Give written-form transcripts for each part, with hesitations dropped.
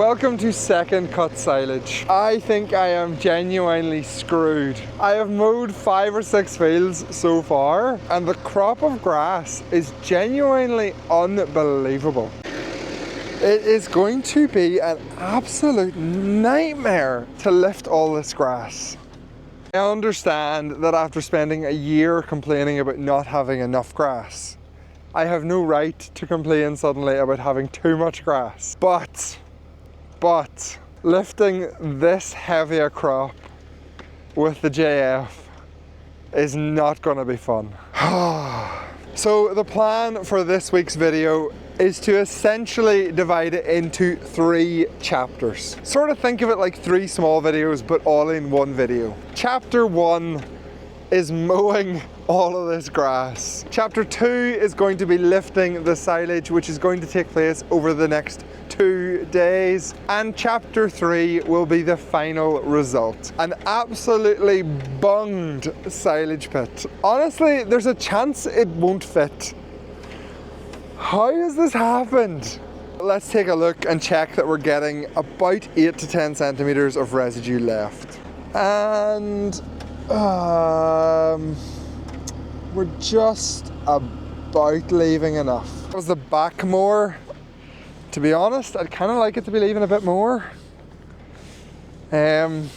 Welcome to second cut silage. I think I am genuinely screwed. I have mowed 5 or 6 fields so far, and the crop of grass is genuinely unbelievable. It is going to be an absolute nightmare to lift all this grass. I understand that after spending a year complaining about not having enough grass, I have no right to complain suddenly about having too much grass. But lifting this heavy a crop with the JF is not going to be fun. So the plan for this week's video is to essentially divide it into 3 chapters. Sort of think of it like 3 small videos, but all in one video. Chapter 1 is mowing all of this grass. Chapter 2 is going to be lifting the silage, which is going to take place over the next 2 days. And chapter 3 will be the final result. An absolutely bunged silage pit. Honestly, there's a chance it won't fit. How has this happened? Let's take a look and check that we're getting about 8 to 10 centimeters of residue left. And we're just about leaving enough. That was the back mower. To be honest, I'd kind of like it to be leaving a bit more. Let's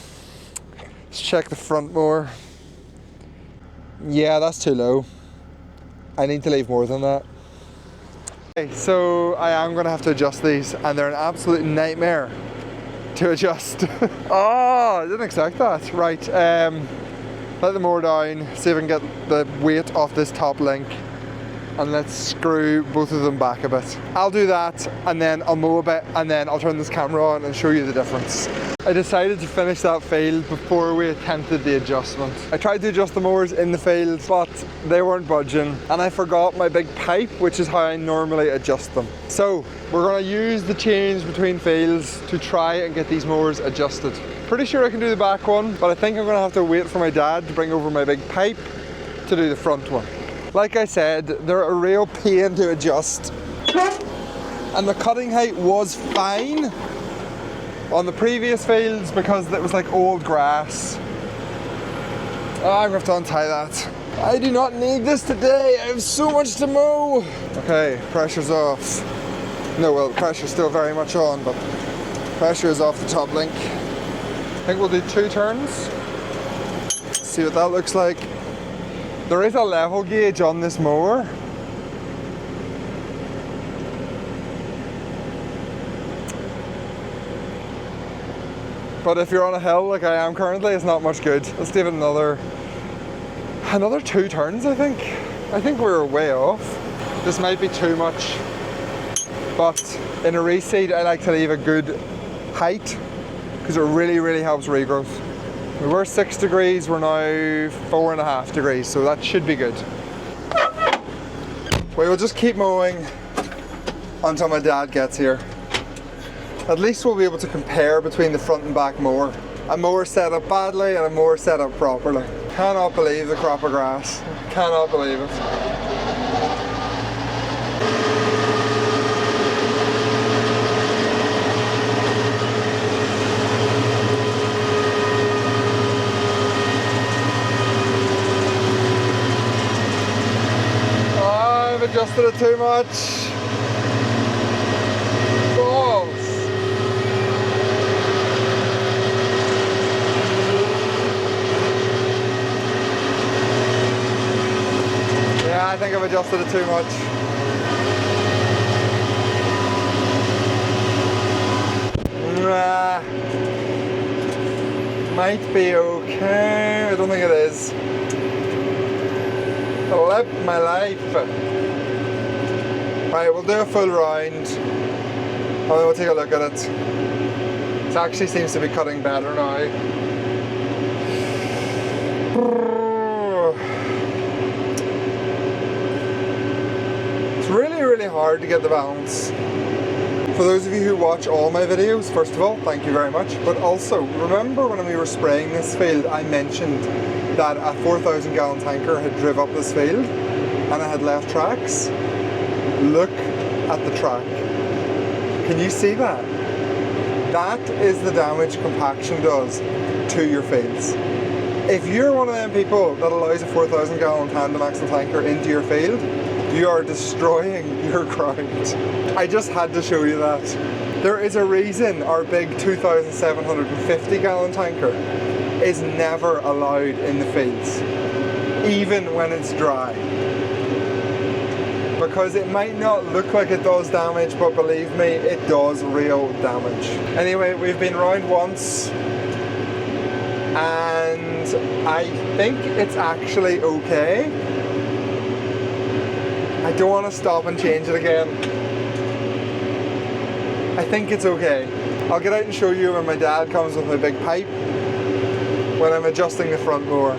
check the front mower. Yeah, that's too low. I need to leave more than that. Okay, so I am going to have to adjust these, and they're an absolute nightmare to adjust. Oh, I didn't expect that. Right, let the mower down, see if I can get the weight off this top link, and let's screw both of them back a bit. I'll do that, and then I'll mow a bit, and then I'll turn this camera on and show you the difference. I decided to finish that field before we attempted the adjustment. I tried to adjust the mowers in the field, but they weren't budging, and I forgot my big pipe, which is how I normally adjust them. So we're going to use the change between fields to try and get these mowers adjusted. Pretty sure I can do the back one, but I think I'm going to have to wait for my dad to bring over my big pipe to do the front one. Like I said, they're a real pain to adjust, and the cutting height was fine on the previous fields because it was like old grass. Oh, I'm going to have to untie that. I do not need this today. I have so much to mow. Okay, pressure's off. No, well, the pressure's still very much on, but pressure is off the top link. I think we'll do 2 turns. See what that looks like. There is a level gauge on this mower. But if you're on a hill like I am currently, it's not much good. Let's give it another 2 turns, I think. I think we were way off. This might be too much, but in a reseed, I like to leave a good height because it really, really helps regrowth. We were 6 degrees, we're now 4.5 degrees, so that should be good. We will just keep mowing until my dad gets here. At least we'll be able to compare between the front and back mower. A mower set up badly and a mower set up properly. Cannot believe the crop of grass. Cannot believe it. I've adjusted it too much. I think I've adjusted it too much. Might be okay. I don't think it is. Flip my life. Right, we'll do a full round and then we'll take a look at it. It actually seems to be cutting better now. Really hard to get the balance. For those of you who watch all my videos, first of all, thank you very much. But also, remember when we were spraying this field, I mentioned that a 4,000 gallon tanker had driven up this field and it had left tracks. Look at the track. Can you see that? That is the damage compaction does to your fields. If you're one of them people that allows a 4,000 gallon tandem axle tanker into your field, you are destroying your ground. I just had to show you that. There is a reason our big 2,750 gallon tanker is never allowed in the fields, even when it's dry. Because it might not look like it does damage, but believe me, it does real damage. Anyway, we've been round once, and I think it's actually okay. I don't want to stop and change it again. I think it's okay. I'll get out and show you when my dad comes with my big pipe when I'm adjusting the front mower.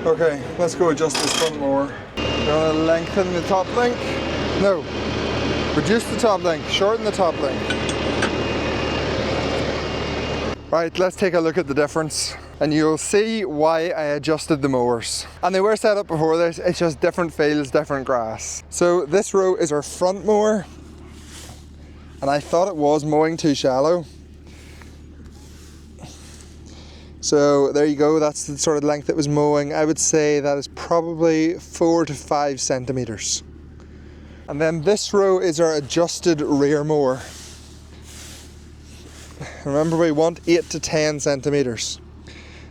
Okay, let's go adjust this front mower. We're gonna lengthen the top link. No, reduce the top link, shorten the top link. Right, let's take a look at the difference and you'll see why I adjusted the mowers. And they were set up before this, it's just different fields, different grass. So this row is our front mower, and I thought it was mowing too shallow. So there you go, that's the sort of length it was mowing. I would say that is probably 4 to 5 centimeters. And then this row is our adjusted rear mower. Remember, we want 8 to 10 centimeters.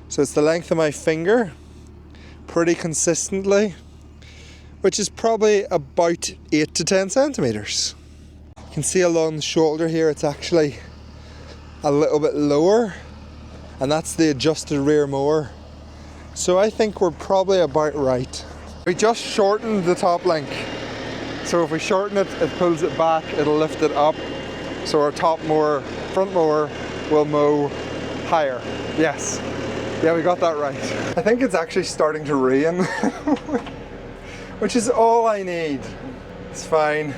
So it's the length of my finger, pretty consistently, which is probably about 8 to 10 centimeters. You can see along the shoulder here, it's actually a little bit lower, and that's the adjusted rear mower. So I think we're probably about right. We just shortened the top link. So if we shorten it, it pulls it back, it'll lift it up. So our top mower, front mower, will mow higher. Yes. Yeah, we got that right. I think it's actually starting to rain, which is all I need. It's fine.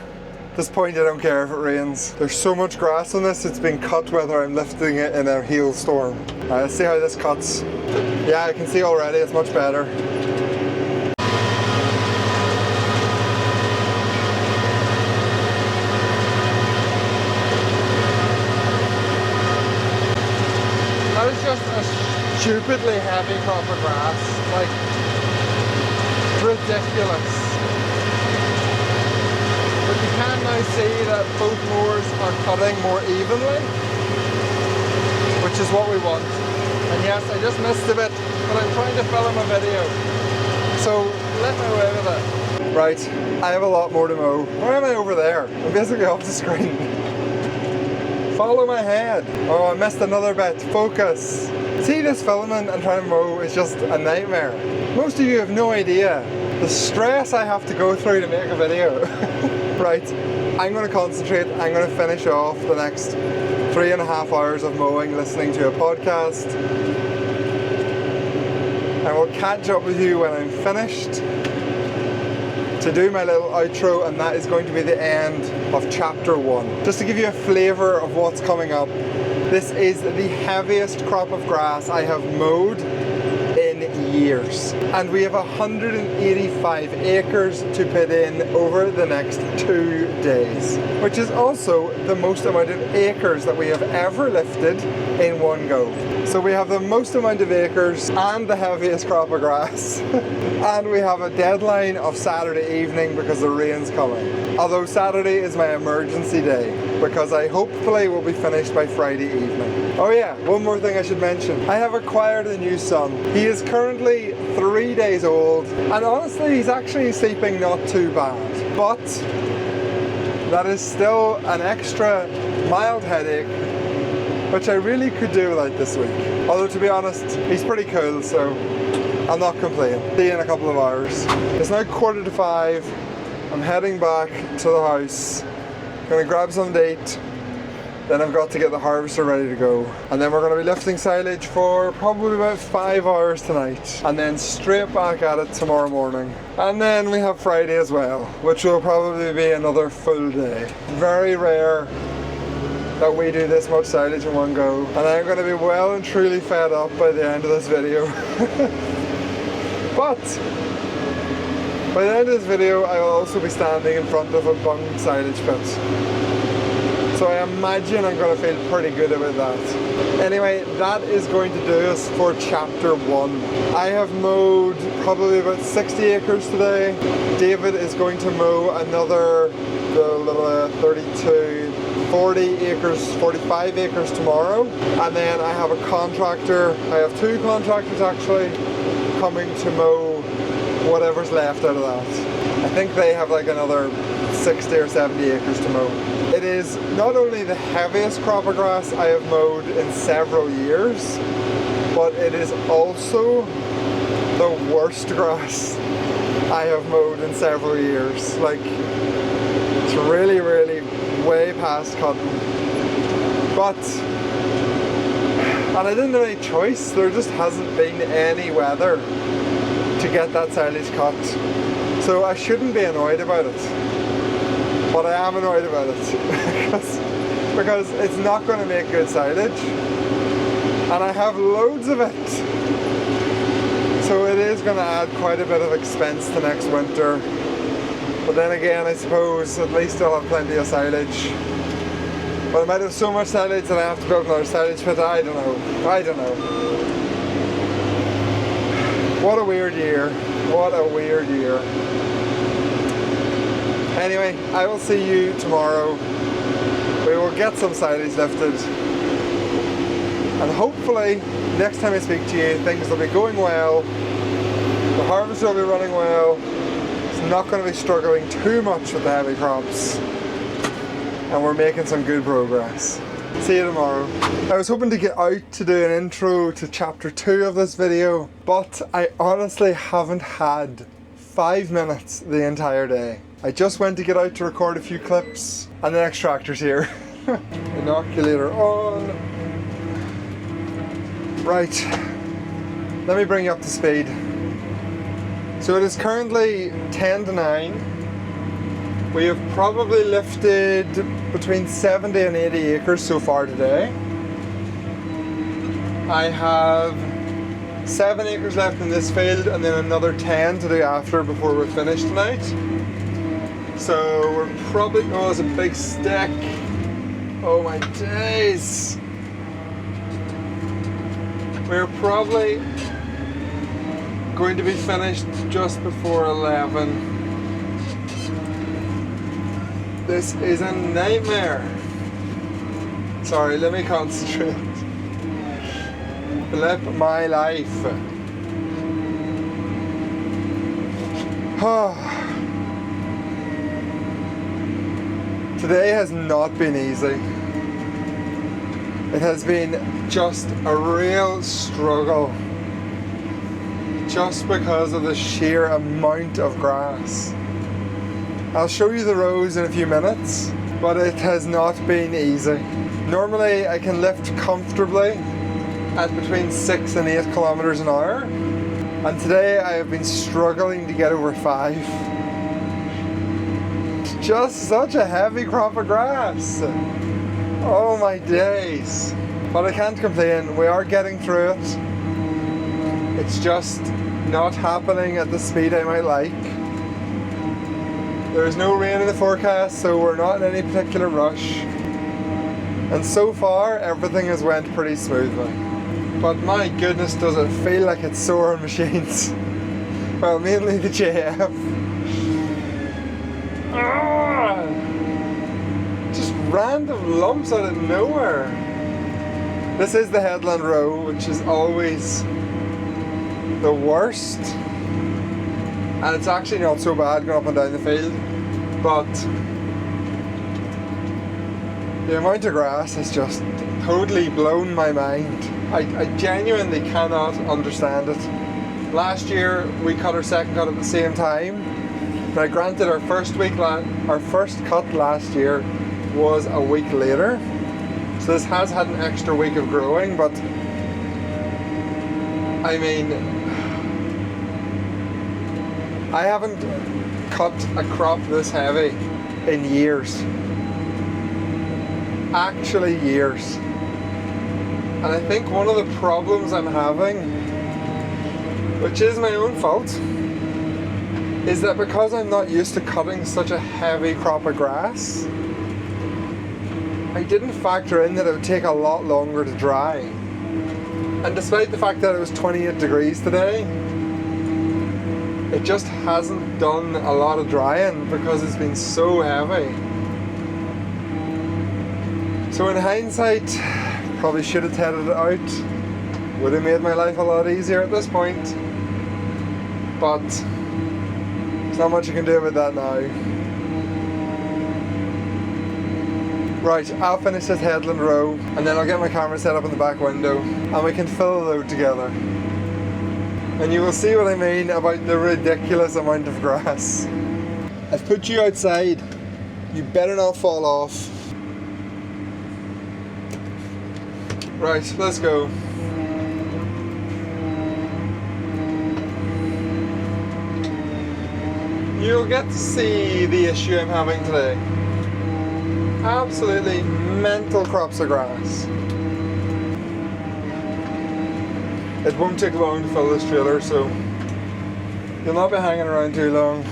At this point, I don't care if it rains. There's so much grass on this, it's been cut whether I'm lifting it in a hailstorm. Alright, let's see how this cuts. Yeah, I can see already it's much better. That is just a stupidly heavy crop of grass. Like, ridiculous. But you can now see that both mowers are cutting more evenly, which is what we want. And yes, I just missed a bit, but I'm trying to film a video, so let me away with it. Right, I have a lot more to mow. Why am I over there? I'm basically off the screen. Follow my head. Oh, I missed another bit. Focus. See, this filming and trying to mow is just a nightmare. Most of you have no idea the stress I have to go through to make a video. Right, I'm going to concentrate. I'm going to finish off the next 3.5 hours of mowing, listening to a podcast. I will catch up with you when I'm finished to do my little outro, and that is going to be the end of chapter 1. Just to give you a flavour of what's coming up, this is the heaviest crop of grass I have mowed in years, and we have 185 acres to put in over the next 2 days, which is also the most amount of acres that we have ever lifted in one go. So we have the most amount of acres and the heaviest crop of grass and we have a deadline of Saturday evening because the rain's coming. Although Saturday is my emergency day because I hopefully will be finished by Friday evening. Oh yeah, one more thing I should mention. I have acquired a new son. He is currently 3 days old, and honestly he's actually sleeping not too bad. But that is still an extra mild headache, which I really could do without this week. Although to be honest, he's pretty cool, so I'll not complain. See you in a couple of hours. It's now 5:15. I'm heading back to the house. Gonna grab some to eat. Then I've got to get the harvester ready to go. And then we're going to be lifting silage for probably about 5 hours tonight. And then straight back at it tomorrow morning. And then we have Friday as well, which will probably be another full day. Very rare that we do this much silage in one go, and I'm going to be well and truly fed up by the end of this video. But by the end of this video I will also be standing in front of a bung silage pit, so I imagine I'm going to feel pretty good about that. Anyway, that is going to do us for chapter 1. I have mowed probably about 60 acres today. David is going to mow another 32, 40 acres, 45 acres tomorrow. And then I have a contractor, I have 2 contractors actually, coming to mow whatever's left out of that. I think they have like another 60 or 70 acres to mow. It is not only the heaviest crop of grass I have mowed in several years, but it is also the worst grass I have mowed in several years. Like, it's really, really way past cutting. But, and I didn't have any choice, there just hasn't been any weather to get that silage cut. So I shouldn't be annoyed about it. But I am annoyed about it because it's not going to make good silage, and I have loads of it, so it is going to add quite a bit of expense to next winter. But then again, I suppose at least I'll have plenty of silage. But I might have so much silage that I have to build another silage pit. I don't know. What a weird year. What a weird year. Anyway, I will see you tomorrow. We will get some silage lifted, and hopefully next time I speak to you things will be going well, the harvest will be running well, it's not going to be struggling too much with the heavy crops, and we're making some good progress. See you tomorrow. I was hoping to get out to do an intro to chapter 2 of this video, but I honestly haven't had 5 minutes the entire day. I just went to get out to record a few clips, and the next tractor's here. Inoculator on. Right, let me bring you up to speed. So it is currently 10 to 9. We have probably lifted between 70 and 80 acres so far today. I have 7 acres left in this field, and then another 10 to do after before we're finished tonight. So we're probably, oh, it's a big stick. Oh my days. We're probably going to be finished just before 11. This is a nightmare. Sorry, let me concentrate. Flip my life. Today has not been easy. It has been just a real struggle, just because of the sheer amount of grass. I'll show you the rows in a few minutes, but it has not been easy. Normally I can lift comfortably at between 6 and 8 kilometers an hour, and today I have been struggling to get over 5. Just such a heavy crop of grass. Oh my days. But I can't complain, we are getting through it. It's just not happening at the speed I might like. There is no rain in the forecast, so we're not in any particular rush. And so far, everything has went pretty smoothly. But my goodness, does it feel like it's sore machines. Well, mainly the JF. Just random lumps out of nowhere. This is the headland row, which is always the worst, and it's actually not so bad going up and down the field, but the amount of grass has just totally blown my mind. I genuinely cannot understand it. Last year we cut our second cut at the same time. Now granted, our first cut last year was a week later, so this has had an extra week of growing, but I mean, I haven't cut a crop this heavy in years. Actually years. And I think one of the problems I'm having, which is my own fault, is that because I'm not used to cutting such a heavy crop of grass, I didn't factor in that it would take a lot longer to dry. And despite the fact that it was 28 degrees today, it just hasn't done a lot of drying because it's been so heavy. So in hindsight, probably should have tedded it out. Would have made my life a lot easier at this point. But there's not much you can do about that now. Right, I'll finish this headland row and then I'll get my camera set up in the back window and we can fill the load together. And you will see what I mean about the ridiculous amount of grass. I've put you outside. You better not fall off. Right, let's go. You'll get to see the issue I'm having today. Absolutely mental crops of grass. It won't take long to fill this trailer, so you'll not be hanging around too long.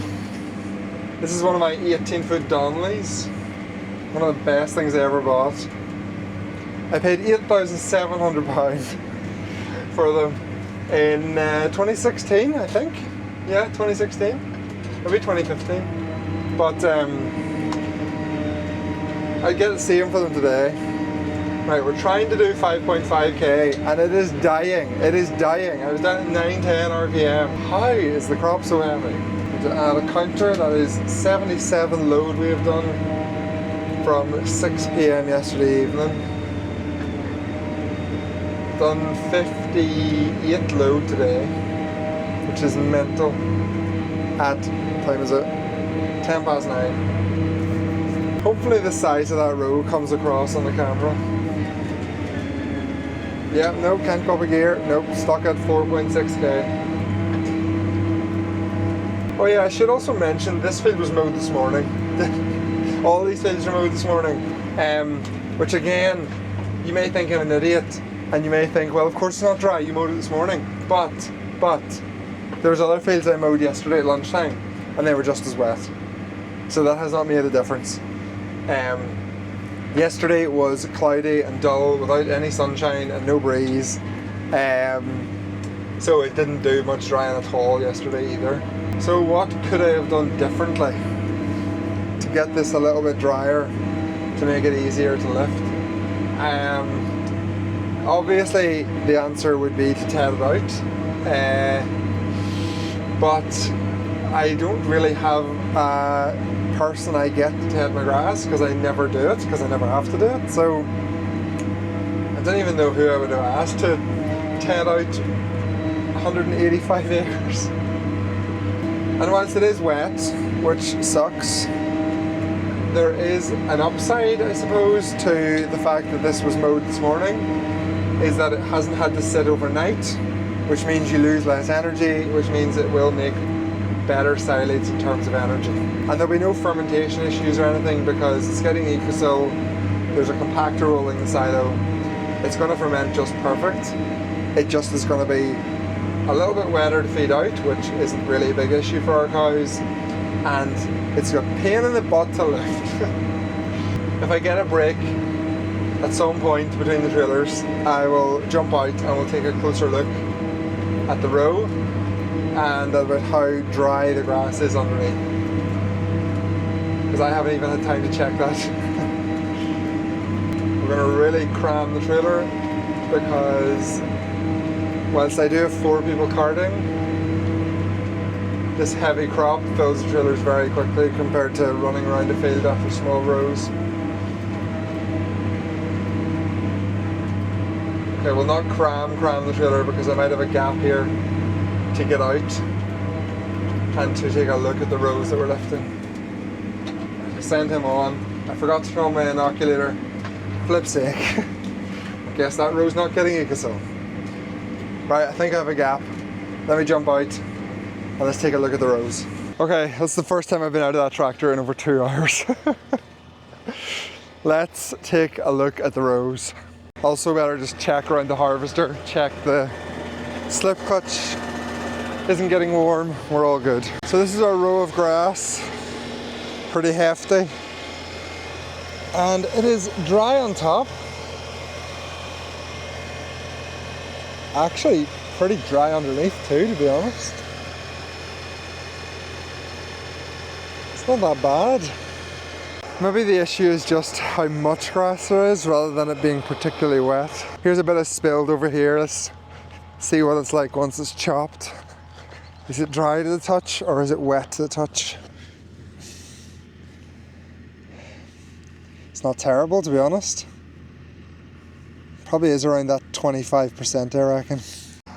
This is one of my 18-foot Donnellys. One of the best things I ever bought. I paid £8,700 for them in 2016, I think. Yeah, 2016. Maybe 2015. But I get to see them for them today. Right, we're trying to do 5.5k and it is dying. It is dying. I was down at 910 RPM. How is the crop so heavy? To add a counter, that is 77 load we have done from 6 p.m. yesterday evening. Done 58 load today, which is mental. At, what time is it? 10 past 9. Hopefully the size of that row comes across on the camera. Yeah, no, can't go up a gear. Nope, stuck at 4.6k. Oh yeah, I should also mention this field was mowed this morning. All these fields were mowed this morning. Which again, you may think I'm an idiot. And you may think, well, of course it's not dry, you mowed it this morning. But, there was other fields I mowed yesterday at lunchtime, and they were just as wet. So that has not made a difference. Yesterday it was cloudy and dull, without any sunshine and no breeze. So it didn't do much drying at all yesterday either. So what could I have done differently to get this a little bit drier, to make it easier to lift? Obviously the answer would be to ted it out, but I don't really have a person I get to ted my grass because I never do it, because I never have to do it. So I don't even know who I would have asked to ted out 185 acres. And whilst it is wet, which sucks, there is an upside, I suppose, to the fact that this was mowed this morning, is that it hasn't had to sit overnight, which means you lose less energy, which means it will make better silage in terms of energy. And there'll be no fermentation issues or anything because it's getting Ecosil, there's a compactor rolling the silo, it's going to ferment just perfect. It just is going to be a little bit wetter to feed out, which isn't really a big issue for our cows, and it's got pain in the butt to lift. If I get a break at some point between the trailers, I will jump out and we'll take a closer look at the row and about how dry the grass is underneath, because I haven't even had time to check that. We're going to really cram the trailer because whilst I do have 4 people carting, this heavy crop fills the trailers very quickly compared to running around the field after small rows. Okay, we'll not cram the trailer because I might have a gap here to get out and to take a look at the rows that we're lifting. I sent him on. I forgot to throw my inoculator. Flip's sake. I guess that row's not getting Ecosil. Right, I think I have a gap. Let me jump out and let's take a look at the rows. Okay, that's the first time I've been out of that tractor in over 2 hours. Let's take a look at the rows. Also better just check around the harvester, check the slip clutch isn't getting warm, we're all good. So this is our row of grass, pretty hefty. And it is dry on top. Actually, pretty dry underneath too, to be honest. It's not that bad. Maybe the issue is just how much grass there is rather than it being particularly wet. Here's a bit of spilled over here. Let's see what it's like once it's chopped. Is it dry to the touch or is it wet to the touch? It's not terrible, to be honest. Probably is around that 25%, I reckon.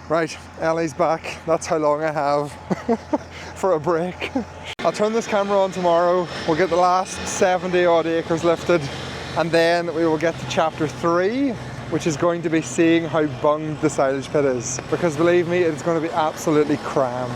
Right, Ellie's back. That's how long I have for a break. I'll turn this camera on tomorrow. We'll get the last 70 odd acres lifted, and then we will get to chapter 3, which is going to be seeing how bunged the silage pit is. Because believe me, it's going to be absolutely crammed.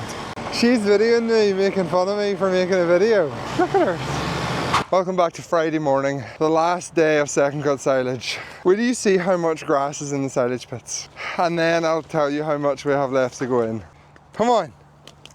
She's videoing me, making fun of me for making a video. Look at her. Welcome back to Friday morning, the last day of second cut silage. Will you see how much grass is in the silage pits? And then I'll tell you how much we have left to go in. Come on,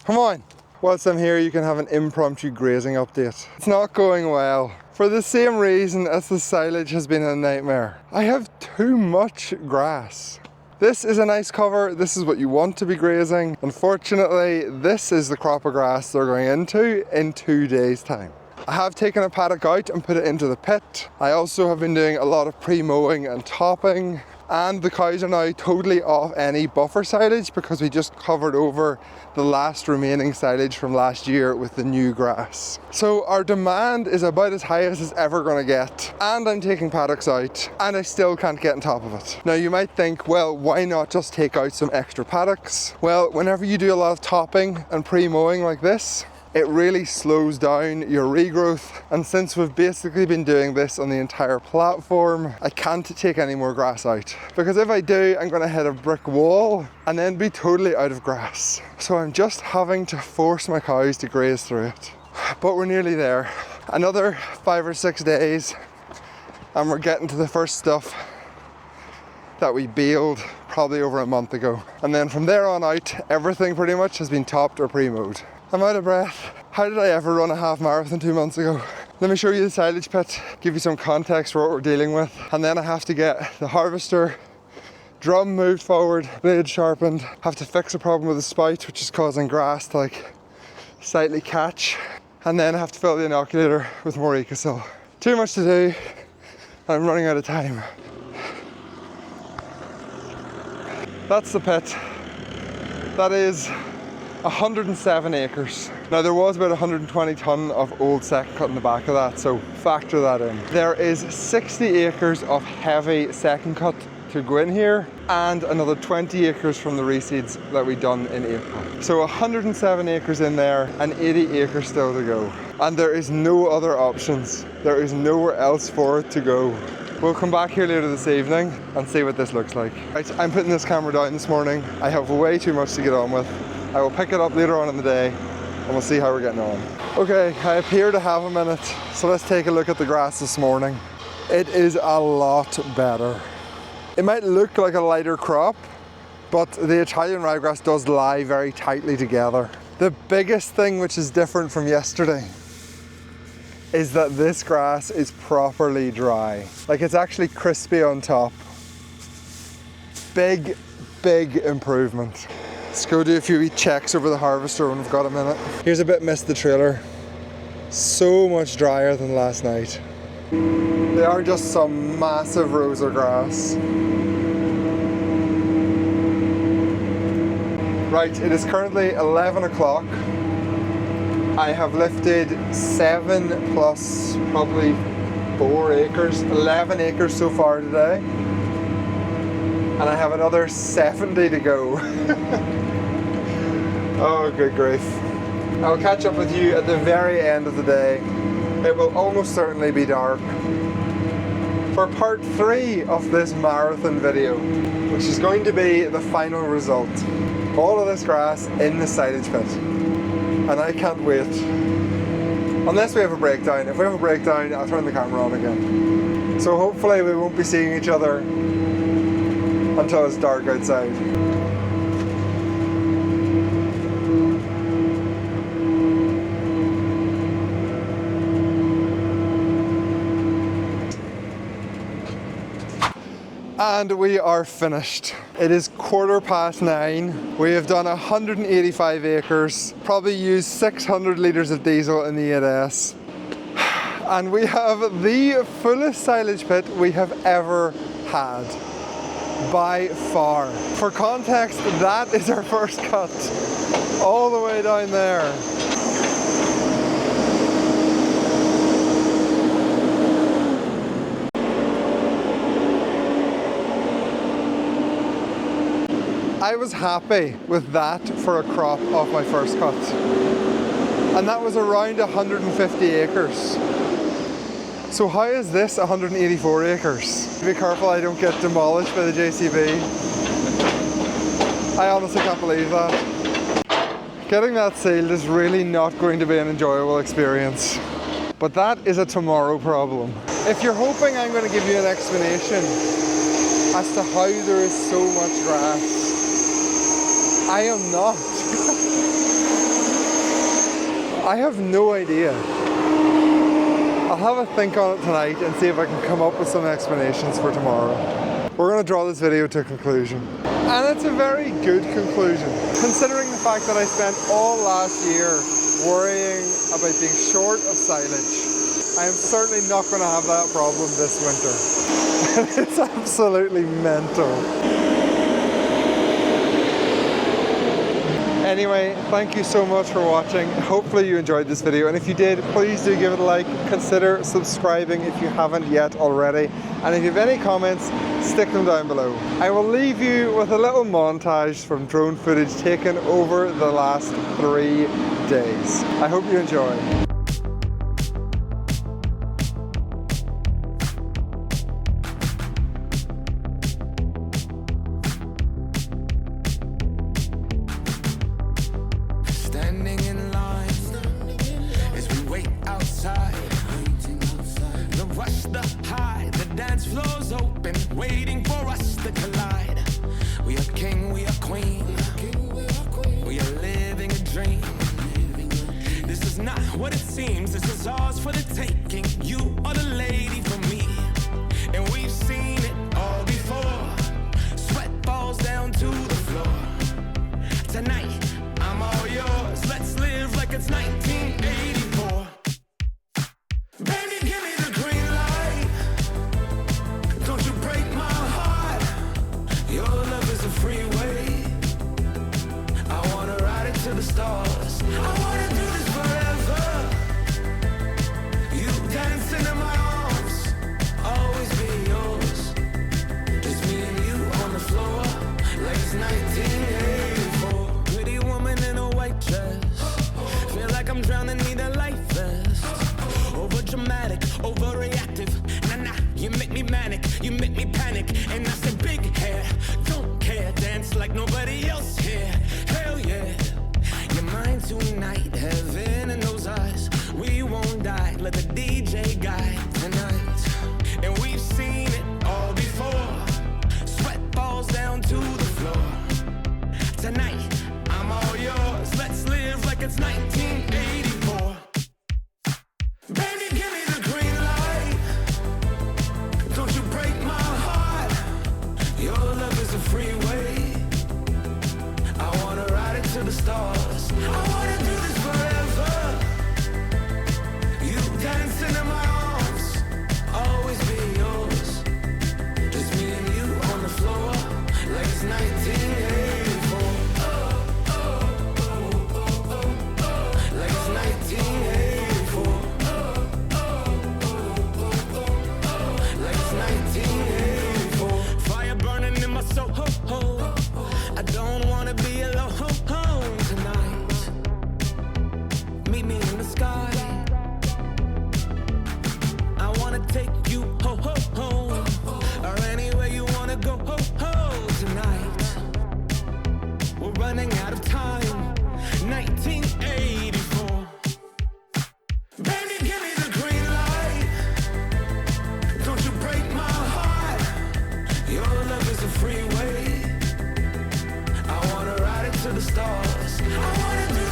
come on. Whilst I'm here, you can have an impromptu grazing update. It's not going well. For the same reason as the silage has been a nightmare. I have too much grass. This is a nice cover, this is what you want to be grazing. Unfortunately, this is the crop of grass they're going into in 2 days' time. I have taken a paddock out and put it into the pit. I also have been doing a lot of pre-mowing and topping, and the cows are now totally off any buffer silage because we just covered over the last remaining silage from last year with the new grass. So our demand is about as high as it's ever going to get, and I'm taking paddocks out and I still can't get on top of it. Now you might think, well, why not just take out some extra paddocks? Well, whenever you do a lot of topping and pre-mowing like this, it really slows down your regrowth, and since we've basically been doing this on the entire platform, I can't take any more grass out, because if I do, I'm going to hit a brick wall and then be totally out of grass. So I'm just having to force my cows to graze through it. But we're nearly there. Another 5 or 6 days and we're getting to the first stuff that we baled probably over a month ago. And then from there on out, everything pretty much has been topped or pre-mowed. I'm out of breath. How did I ever run a half marathon 2 months ago? Let me show you the silage pit, give you some context for what we're dealing with, and then I have to get the harvester drum moved forward, blade sharpened, have to fix a problem with the spout which is causing grass to slightly catch, and then I have to fill the inoculator with more Ecosil. Too much to do, I'm running out of time. That's the pit. That is 107 acres. Now there was about 120 tonne of old second cut in the back of that, so factor that in. There is 60 acres of heavy second cut to go in here, and another 20 acres from the reseeds that we done in April. So 107 acres in there and 80 acres still to go. And there is no other options. There is nowhere else for it to go. We'll come back here later this evening and see what this looks like. Right, I'm putting this camera down this morning. I have way too much to get on with. I will pick it up later on in the day and we'll see how we're getting on. Okay, I appear to have a minute, so let's take a look at the grass this morning. It is a lot better. It might look like a lighter crop, but the Italian ryegrass does lie very tightly together. The biggest thing which is different from yesterday is that this grass is properly dry. Like, it's actually crispy on top. Big improvement. Let's go do a few wee checks over the harvester when we've got a minute. Here's a bit missed the trailer. So much drier than last night. They are just some massive rows of grass. Right, it is currently 11 o'clock. I have lifted 7 plus probably 4 acres, 11 acres so far today. And I have another 70 to go. Oh, good grief. I'll catch up with you at the very end of the day. It will almost certainly be dark for part 3 of this marathon video, which is going to be the final result. All of this grass in the silage pit. And I can't wait. Unless we have a breakdown. If we have a breakdown, I'll turn the camera on again. So hopefully we won't be seeing each other until it's dark outside. And we are finished. It is 9:15. We have done 185 acres, probably used 600 litres of diesel in the 8S. And we have the fullest silage pit we have ever had, by far. For context, that is our first cut, all the way down there. I was happy with that for a crop of my first cut. And that was around 150 acres. So how is this 184 acres? Be careful I don't get demolished by the JCB. I honestly can't believe that. Getting that sealed is really not going to be an enjoyable experience. But that is a tomorrow problem. If you're hoping I'm going to give you an explanation as to how there is so much grass, I am not. I have no idea. I'll have a think on it tonight and see if I can come up with some explanations for tomorrow. We're going to draw this video to a conclusion. And it's a very good conclusion, considering the fact that I spent all last year worrying about being short of silage. I am certainly not going to have that problem this winter. It's absolutely mental. Anyway, thank you so much for watching. Hopefully you enjoyed this video, and if you did, please do give it a like. Consider subscribing if you haven't yet already, and if you have any comments, stick them down below. I will leave you with a little montage from drone footage taken over the last 3 days. I hope you enjoy. Standing in line as we wait outside. The rush, the high, the dance floor's open, waiting for us to collide. We are king, we are queen. We are living a dream. This is not what it seems. This is ours for the taking. You are the lady for me, and we've seen it all before. Sweat falls down to the floor. Tonight I'm all yours. Let's live like it's 1984. Baby, give me the green light. Don't you break my heart. Your love is a freeway. I wanna ride it to the stars. I wanna do this forever. You dance into my arms, always be yours. Just me and you on the floor, like it's 1984. Pretty woman in a white dress. Feel like I'm drowning, need a life vest. Over dramatic, overreactive. Nah, you make me manic, you make me panic. And I said big hair, don't care. Dance like nobody else here. Hell yeah, you're mine tonight. Heaven in those eyes, we won't die. Let the DJ guide tonight. And we've seen it all before. Sweat falls down to the floor. Tonight I'm all yours. Let's live like it's 1984. Baby, give me the green light. Don't you break my heart. Your love is a freeway. I wanna ride it to the stars. I wanna do this forever. You dance into my arms, always be yours. Just me and you on the floor, like it's 1984. Like it's 1984. Like it's 1984. Fire burning in my soul. I don't wanna be alone tonight. Meet me in the sky. I wanna take you home, or anywhere you wanna go tonight. We're running out of time. 1984. Baby, give me the green light. Don't you break to the stars. I wanna do